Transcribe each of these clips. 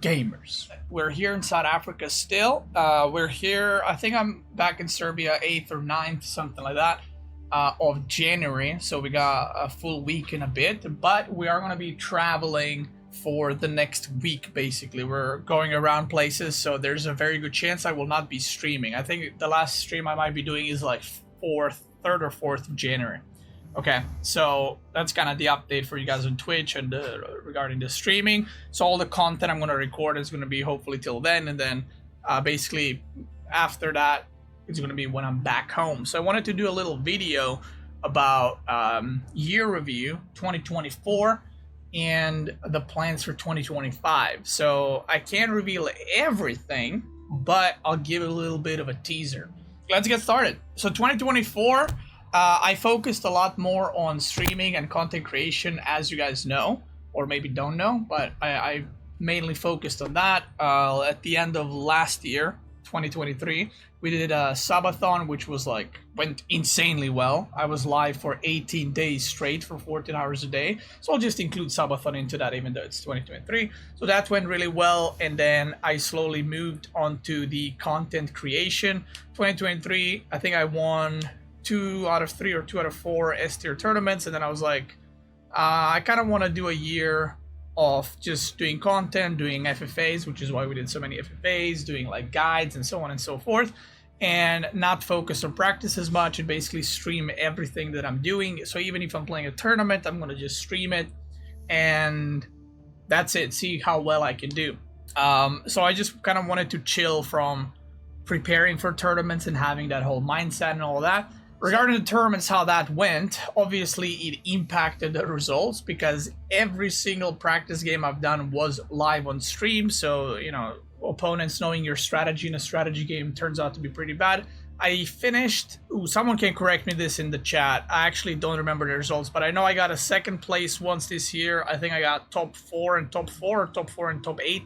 gamers? We're here in South Africa still. We're here, I think I'm back in Serbia 8th or 9th, something like that, of January. So we got a full week and a bit, but we are going to be traveling for the next week. Basically, we're going around places, so there's a very good chance I will not be streaming. I think the last stream I might be doing is like 3rd or 4th of January. Okay, so that's kind of the update for you guys on Twitch and regarding the streaming. So all the content I'm going to record is going to be hopefully till then, and then basically after that it's going to be when I'm back home. So I wanted to do a little video about year review 2024 and the plans for 2025. So I can't reveal everything, but I'll give a little bit of a teaser. Let's get started. So 2024, I focused a lot more on streaming and content creation, as you guys know, or maybe don't know, but I mainly focused on that. At the end of last year, 2023, we did a subathon, which was went insanely well. I was live for 18 days straight for 14 hours a day. So I'll just include subathon into that, even though it's 2023. So that went really well. And then I slowly moved on to the content creation. 2023, I think I won 2 out of 3 or 2 out of 4 S-tier tournaments, and then I was like, I kind of want to do a year of just doing content, doing FFAs, which is why we did so many FFAs, doing guides and so on and so forth, and not focus on practice as much and basically stream everything that I'm doing. So even if I'm playing a tournament, I'm going to just stream it, and that's it, see how well I can do. So I just kind of wanted to chill from preparing for tournaments and having that whole mindset and all that. Regarding the tournaments, how that went, obviously it impacted the results because every single practice game I've done was live on stream. So, you know, opponents knowing your strategy in a strategy game turns out to be pretty bad. I finished, someone can correct me this in the chat. I actually don't remember the results, but I know I got a 2nd place once this year. I think I got top 4 and top 4, or top 4 and top 8.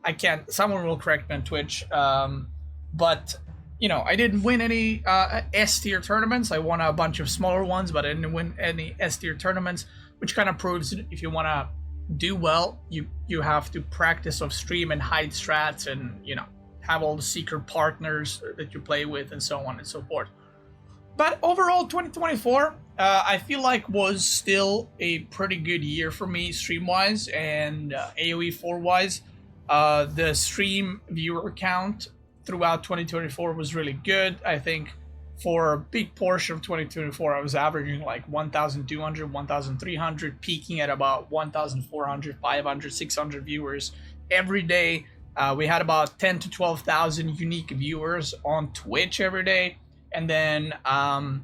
I can't, someone will correct me on Twitch. But you know, I didn't win any S-tier tournaments. I won a bunch of smaller ones, but I didn't win any S-tier tournaments, which kind of proves if you want to do well, you have to practice off stream and hide strats and, you know, have all the secret partners that you play with and so on and so forth. But overall, 2024, I feel like was still a pretty good year for me stream-wise and AoE 4-wise. The stream viewer count throughout 2024 was really good. I think for a big portion of 2024, I was averaging 1,200, 1,300, peaking at about 1,400, 500, 600 viewers every day. We had about 10 to 12,000 unique viewers on Twitch every day. And then I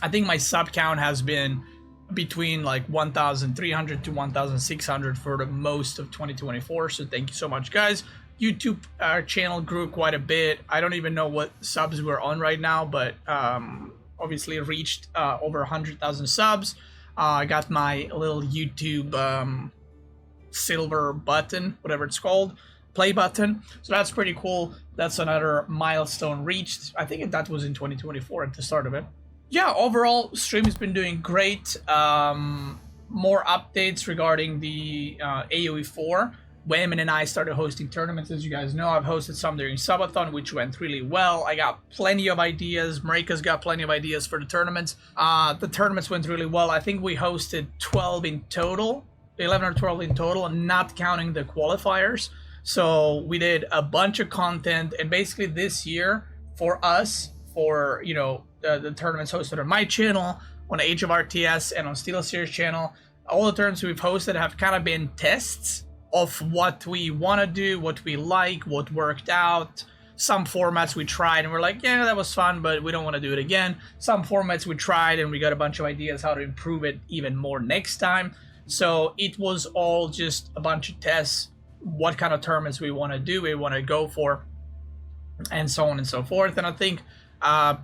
think my sub count has been between 1,300 to 1,600 for the most of 2024. So thank you so much, guys. YouTube channel grew quite a bit. I don't even know what subs we're on right now, but obviously reached over 100,000 subs. I got my little YouTube silver button, whatever it's called, play button. So that's pretty cool. That's another milestone reached. I think that was in 2024 at the start of it. Yeah, overall, stream has been doing great. More updates regarding the AoE 4. Wayman and I started hosting tournaments, as you guys know. I've hosted some during Subathon, which went really well. I got plenty of ideas. Marika's got plenty of ideas for the tournaments. The tournaments went really well. I think we hosted 12 in total, 11 or 12 in total, not counting the qualifiers. So we did a bunch of content, and basically this year for us, for the tournaments hosted on my channel, on Age of RTS, and on SteelSeries channel, all the tournaments we've hosted have kind of been tests of what we want to do, what we like, what worked out. Some formats we tried and we're like, yeah, that was fun, but we don't want to do it again. Some formats we tried and we got a bunch of ideas how to improve it even more next time. So it was all just a bunch of tests, what kind of tournaments we want to do, we want to go for, and so on and so forth. And I think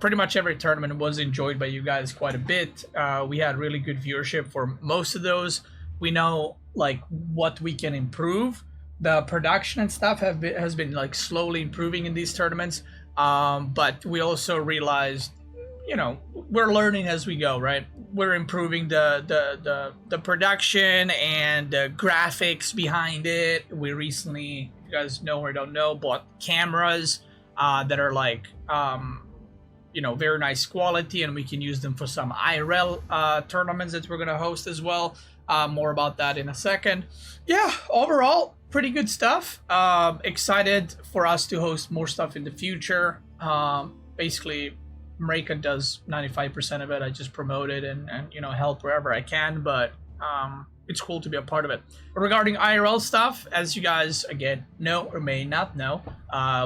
pretty much every tournament was enjoyed by you guys quite a bit. We had really good viewership for most of those. We know what we can improve. The production and stuff has been slowly improving in these tournaments, but we also realized you know, we're learning as we go, right? We're improving the production and the graphics behind it. We recently, if you guys know or don't know, bought cameras that are like you know, very nice quality, and we can use them for some IRL tournaments that we're gonna host as well. More about that in a second. Yeah, overall, pretty good stuff. Excited for us to host more stuff in the future. Basically, Marika does 95% of it. I just promote it and you know, help wherever I can, but it's cool to be a part of it. Regarding IRL stuff, as you guys again know or may not know,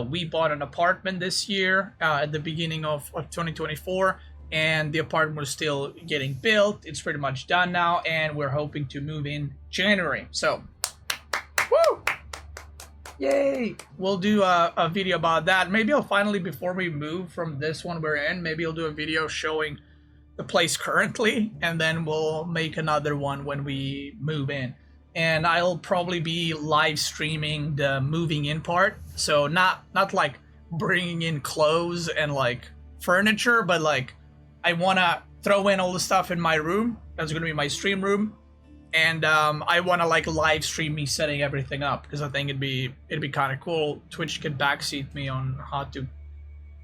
we bought an apartment this year at the beginning of 2024, and the apartment was still getting built. It's pretty much done now, and we're hoping to move in January. So, woo! Yay! We'll do a video about that. Maybe I'll finally, before we move from this one we're in, maybe I'll do a video showing the place currently, and then we'll make another one when we move in. And I'll probably be live streaming the moving in part. So not like bringing in clothes and like furniture, but like I want to throw in all the stuff in my room. That's going to be my stream room. And I want to like live stream me setting everything up, because I think it'd be kind of cool. Twitch could backseat me on how to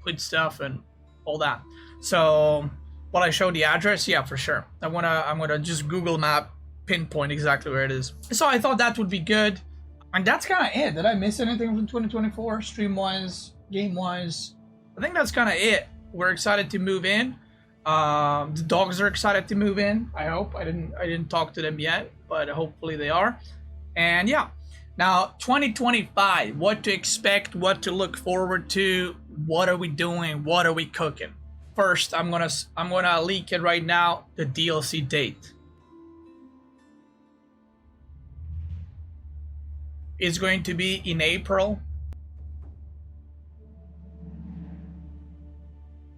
put stuff and all that. So will I show the address? Yeah, for sure. I'm gonna just Google Map pinpoint exactly where it is. So I thought that would be good. And that's kind of it. Did I miss anything from 2024? Stream-wise, game-wise? I think that's kind of it. We're excited to move in. The dogs are excited to move in. I hope. I didn't talk to them yet, but hopefully they are. And yeah. Now 2025. What to expect? What to look forward to? What are we doing? What are we cooking? First, I'm gonna leak it right now. The DLC date. It's going to be in April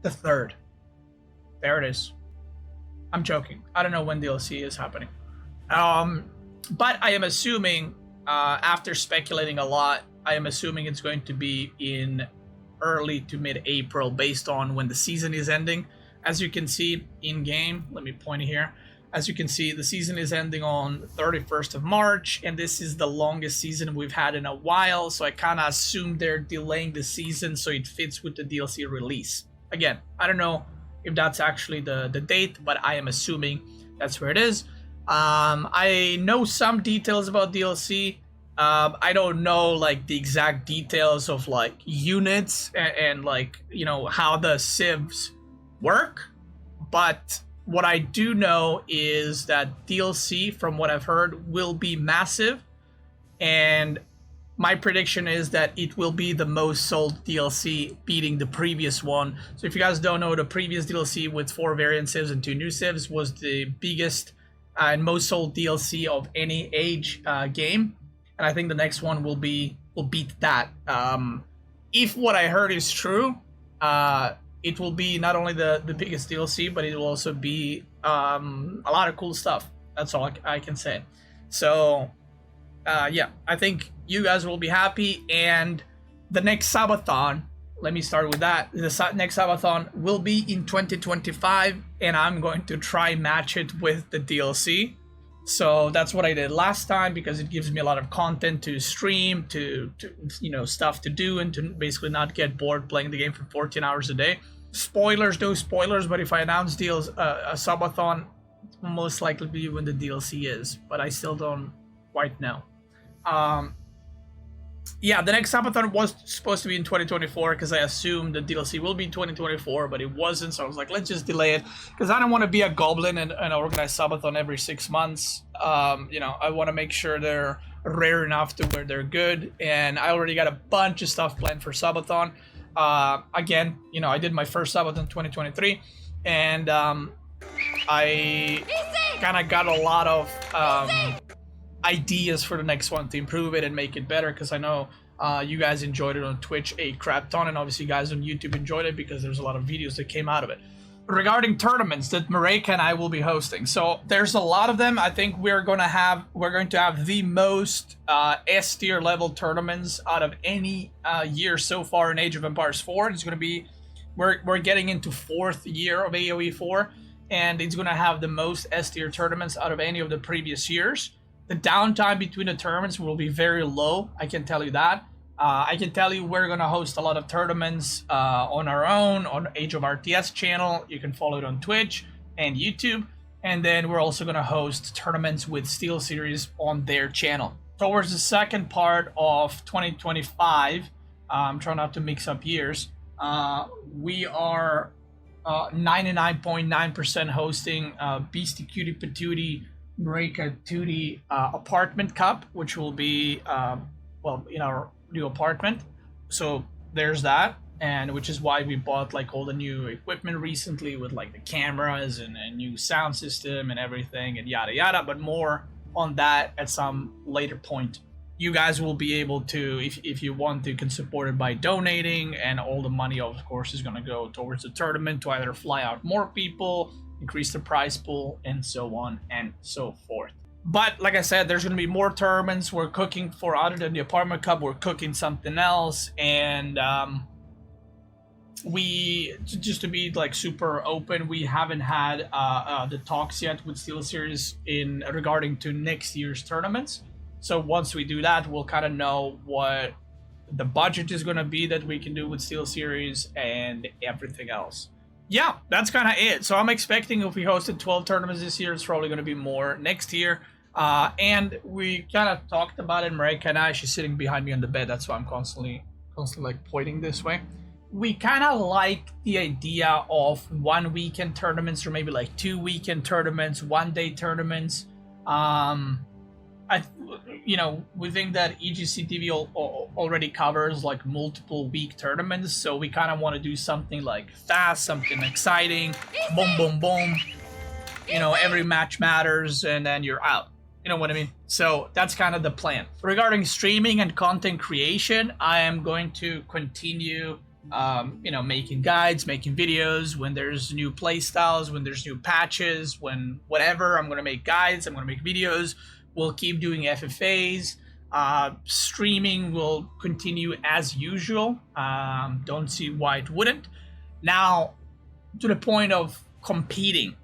the 3rd. There it is. I'm joking. I don't know when DLC is happening. But I am assuming, after speculating a lot, I am assuming it's going to be in early to mid-April based on when the season is ending. As you can see in game, let me point here. As you can see, the season is ending on 31st of March, and this is the longest season we've had in a while, so I kind of assume they're delaying the season so it fits with the DLC release. Again, I don't know if that's actually the date, but I am assuming that's where it is. I know some details about DLC. I don't know like the exact details of like units and like, you know, how the civs work, but what I do know is that DLC, from what I've heard, will be massive, and my prediction is that it will be the most sold DLC, beating the previous one. So if you guys don't know, the previous DLC with 4 variant civs and 2 new civs was the biggest and most sold DLC of any age game, and I think the next one will beat that. If what I heard is true, it will be not only the biggest DLC, but it will also be a lot of cool stuff. That's all I can say. So, yeah, I think you guys will be happy. And the next Sabathon, let me start with that. The next Sabathon will be in 2025, and I'm going to try match it with the DLC. So that's what I did last time, because it gives me a lot of content to stream, to you know, stuff to do, and to basically not get bored playing the game for 14 hours a day. Spoilers, no spoilers, but if I announce a subathon, it will most likely be when the DLC is, but I still don't quite know. Yeah, the next subathon was supposed to be in 2024, because I assumed the DLC will be in 2024, but it wasn't, so I was like, let's just delay it, because I don't want to be a goblin and organize subathon every 6 months. You know, I want to make sure they're rare enough to where they're good, and I already got a bunch of stuff planned for subathon. Again, you know, I did my first subathon in 2023, and I kind of got a lot of ideas for the next one to improve it and make it better, because I know you guys enjoyed it on Twitch a crap ton, and obviously you guys on YouTube enjoyed it because there's a lot of videos that came out of it. Regarding tournaments that Mareka and I will be hosting, so there's a lot of them. I think we're going to have the most S tier level tournaments out of any year so far in Age of Empires 4. It's going to be we're getting into 4th year of AoE4, and it's gonna have the most S tier tournaments out of any of the previous years. The downtime between the tournaments will be very low, I can tell you that. I can tell you we're gonna host a lot of tournaments on our own, on Age of RTS channel. You can follow it on Twitch and YouTube. And then we're also gonna host tournaments with SteelSeries on their channel. Towards the second part of 2025, I'm trying not to mix up years, we are 99.9% hosting Beastyqt Patootie Breakatootie Apartment Cup, which will be, well, in our new apartment. So there's that, and which is why we bought like all the new equipment recently with like the cameras and a new sound system and everything and yada yada, but more on that at some later point. You guys will be able to, if you want to, can support it by donating, and all the money of course is going to go towards the tournament to either fly out more people, increase the prize pool, and so on and so forth. But like I said, there's going to be more tournaments. We're cooking for, other than the Apartment Cup, we're cooking something else. And we, just to be like super open, we haven't had the talks yet with SteelSeries in regarding to next year's tournaments. So once we do that, we'll kind of know what the budget is going to be that we can do with SteelSeries and everything else. Yeah, that's kind of it. So I'm expecting if we hosted 12 tournaments this year, it's probably going to be more next year. And we kind of talked about it. Marika and I, she's sitting behind me on the bed. That's why I'm constantly like pointing this way. We kind of like the idea of 1 weekend tournaments, or maybe like 2 weekend tournaments, 1 day tournaments. We think that EGC TV already covers like multiple week tournaments, so we kind of want to do something like fast, something exciting, boom, boom, boom. You know, every match matters, and then you're out. You know what I mean? So that's kind of the plan. Regarding streaming and content creation, I am going to continue, making guides, making videos when there's new playstyles, when there's new patches, when whatever. I'm going to make guides. I'm going to make videos. We'll keep doing FFAs. Streaming will continue as usual. Don't see why it wouldn't. Now, to the point of competing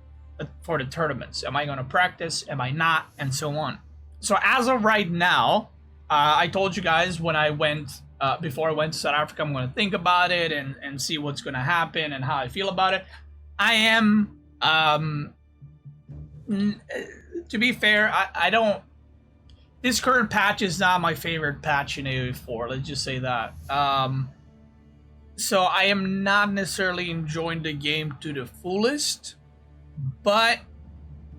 for the tournaments. Am I going to practice? Am I not? And so on. So as of right now, I told you guys when I went, before I went to South Africa, I'm going to think about it and see what's going to happen and how I feel about it. I am... to be fair, I don't... This current patch is not my favorite patch in AoE4, let's just say that. So I am not necessarily enjoying the game to the fullest, but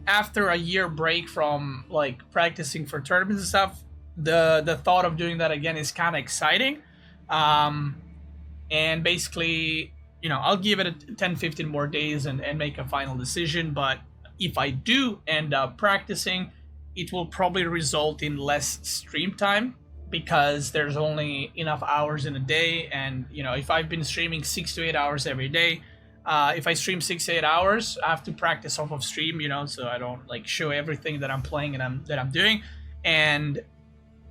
after a year break from like practicing for tournaments and stuff, the thought of doing that again is kind of exciting. And basically, I'll give it 10-15 more days and make a final decision, but if I do end up practicing, it will probably result in less stream time because there's only enough hours in a day. And, if I've been streaming 6 to 8 hours every day, if I stream 6 to 8 hours, I have to practice off of stream, so I don't like show everything that I'm playing and that I'm doing. And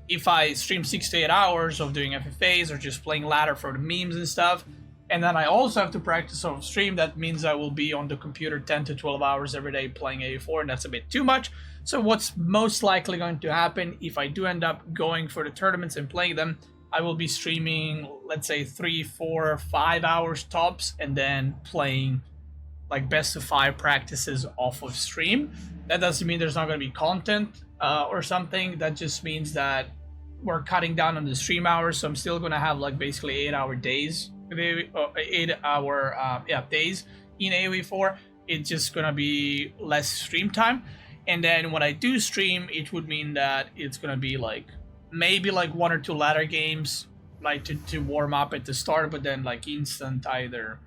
if I stream 6 to 8 hours of doing FFAs or just playing ladder for the memes and stuff, and then I also have to practice off stream, that means I will be on the computer 10 to 12 hours every day playing AoE4, and that's a bit too much. So what's most likely going to happen if I do end up going for the tournaments and playing them, I will be streaming, let's say 3, 4, 5 hours tops, and then playing like best of 5 practices off of stream. That doesn't mean there's not going to be content or something. That just means that we're cutting down on the stream hours. So I'm still going to have like basically 8-hour days, 8-hour days in AoE4. It's just going to be less stream time. And then when I do stream, it would mean that it's going to be like maybe like 1 or 2 ladder games, like to warm up at the start, but then like instant either,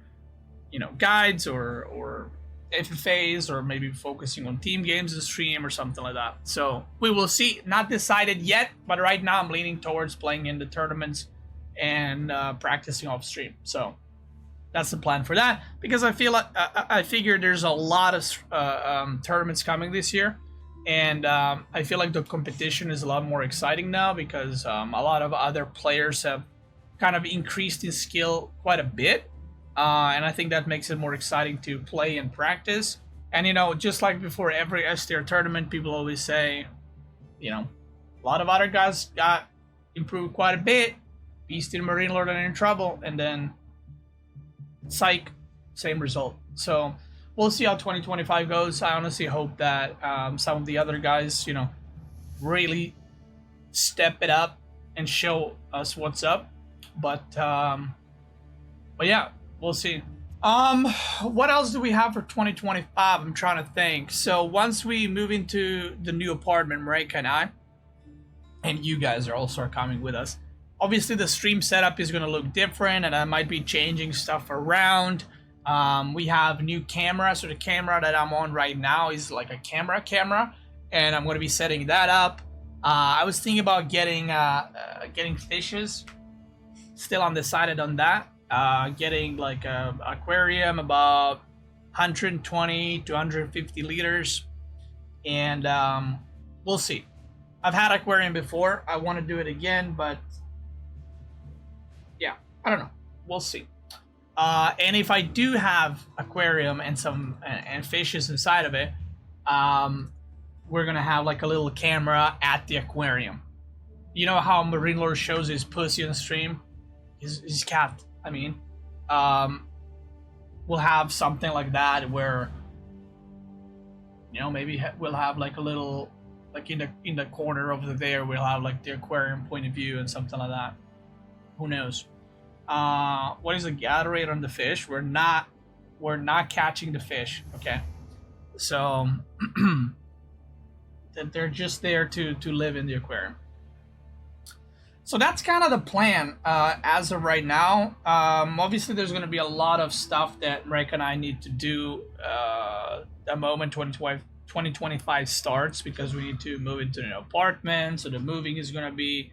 guides or FFAs, or maybe focusing on team games to stream or something like that. So we will see. Not decided yet, but right now I'm leaning towards playing in the tournaments and practicing off stream. So that's the plan for that, because I feel like I figure there's a lot of tournaments coming this year, and I feel like the competition is a lot more exciting now because a lot of other players have kind of increased in skill quite a bit. and I think that makes it more exciting to play and practice. And, you know, just like before every S tier tournament, people always say, you know, a lot of other guys got improved quite a bit. Beasty and Marine Lord are in trouble, and then psych, same result. So we'll see how 2025 goes. I honestly hope that some of the other guys, you know, really step it up and show us what's up. But yeah, we'll see. What else do we have for 2025? I'm trying to think. So once we move into the new apartment, Marika and I, and you guys are also coming with us, obviously the stream setup is going to look different, and I might be changing stuff around. We have new camera, so the camera that I'm on right now is like a camera, and I'm going to be setting that up. I was thinking about getting fishes. Still undecided on that. Getting like a aquarium about 120 to 150 liters, and we'll see. I've had aquarium before. I want to do it again, but yeah, I don't know. We'll see. And if I do have aquarium and some and fishes inside of it, we're gonna have like a little camera at the aquarium. You know how Marine Lord shows his pussy on stream, his cat. I mean, we'll have something like that where, you know, maybe we'll have like a little, like in the corner over there, we'll have like the aquarium point of view and something like that. Who knows? What is the gather rate on the fish? We're not catching the fish. Okay, so they're just there to live in the aquarium. So that's kind of the plan as of right now. Obviously, there's going to be a lot of stuff that Marika and I need to do the moment 2025 starts, because we need to move into an apartment. So the moving is going to be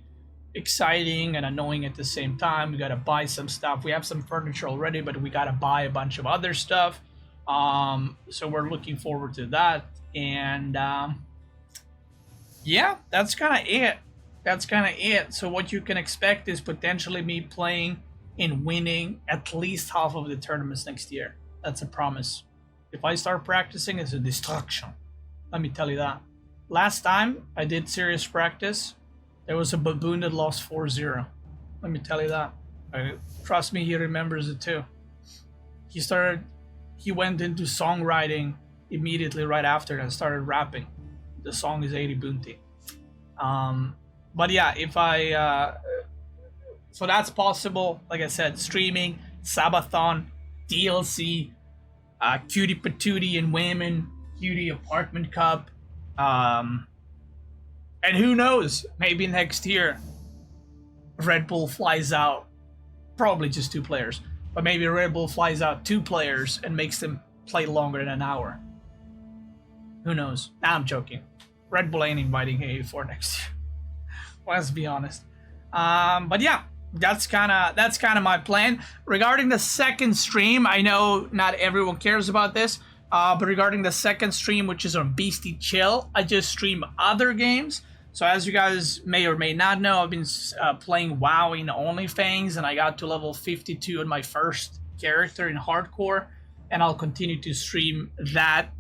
exciting and annoying at the same time. We got to buy some stuff. We have some furniture already, but we got to buy a bunch of other stuff. So we're looking forward to that. And yeah, that's kind of it. So what you can expect is potentially me playing and winning at least half of the tournaments next year. That's a promise. If I start practicing, it's a distraction. Let me tell you that. Last time I did serious practice, there was a baboon that lost 4-0. Let me tell you that. Trust me, he remembers it too. He went into songwriting immediately right after and started rapping. The song is 80 Bounty. But yeah, if I so that's possible. Like I said, streaming, Sabathon, DLC, Cutie Patootie and Women, Cutie Apartment Cup, and who knows? Maybe next year, Red Bull flies out. Probably just 2 players, but maybe Red Bull flies out 2 players and makes them play longer than an hour. Who knows? Nah, I'm joking. Red Bull ain't inviting A4 next year. Let's be honest. But yeah, that's kind of my plan. Regarding the second stream, I know not everyone cares about this, but regarding the second stream, which is on Beastyqt, I just stream other games. So as you guys may or may not know, I've been playing WoW in OnlyFans, and I got to level 52 on my first character in hardcore, and I'll continue to stream that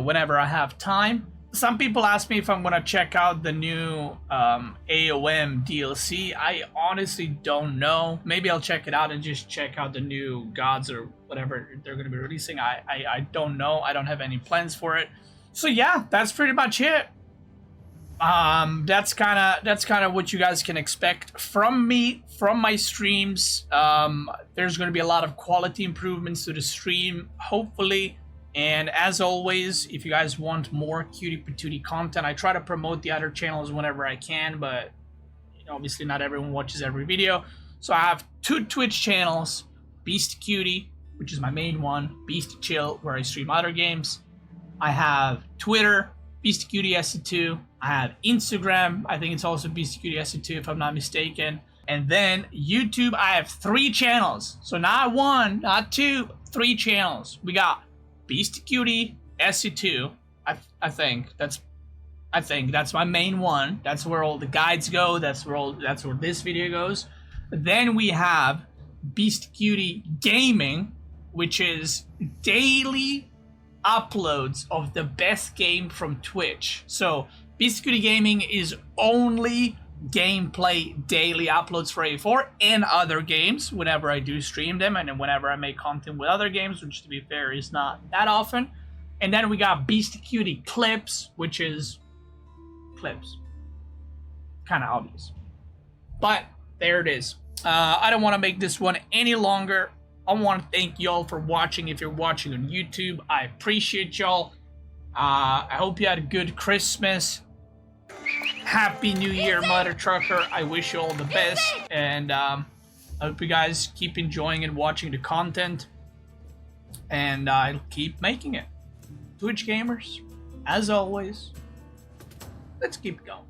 whenever I have time. Some people ask me if I'm going to check out the new AOM DLC. I honestly don't know. Maybe I'll check it out and just check out the new gods or whatever they're going to be releasing. I don't know. I don't have any plans for it. So yeah, that's pretty much it. That's kind of what you guys can expect from me, from my streams. There's going to be a lot of quality improvements to the stream, hopefully. And as always, if you guys want more Cutie Patootie content, I try to promote the other channels whenever I can, but obviously not everyone watches every video. So I have 2 Twitch channels, Beastyqt, which is my main one, Beastyqt, where I stream other games. I have Twitter, Beastyqt SC2. I have Instagram, I think it's also Beastyqt SC2 if I'm not mistaken. And then YouTube, I have 3 channels. So not 1, not 2, 3 channels. We got Beastyqt SC2. I think that's my main one. That's where all the guides go. That's where this video goes. Then we have Beastyqt Gaming, which is daily uploads of the best game from Twitch. So Beastyqt Gaming is only gameplay daily uploads for A4 and other games whenever I do stream them, and then whenever I make content with other games, which to be fair is not that often. And then we got Beastyqt Clips, which is clips. Kind of obvious. But there it is. I don't want to make this one any longer. I want to thank y'all for watching. If you're watching on YouTube, I appreciate y'all. I hope you had a good Christmas. Happy New Year, Mother Trucker. I wish you all the best. And I hope you guys keep enjoying and watching the content. And I'll keep making it. Twitch gamers, as always, let's keep going.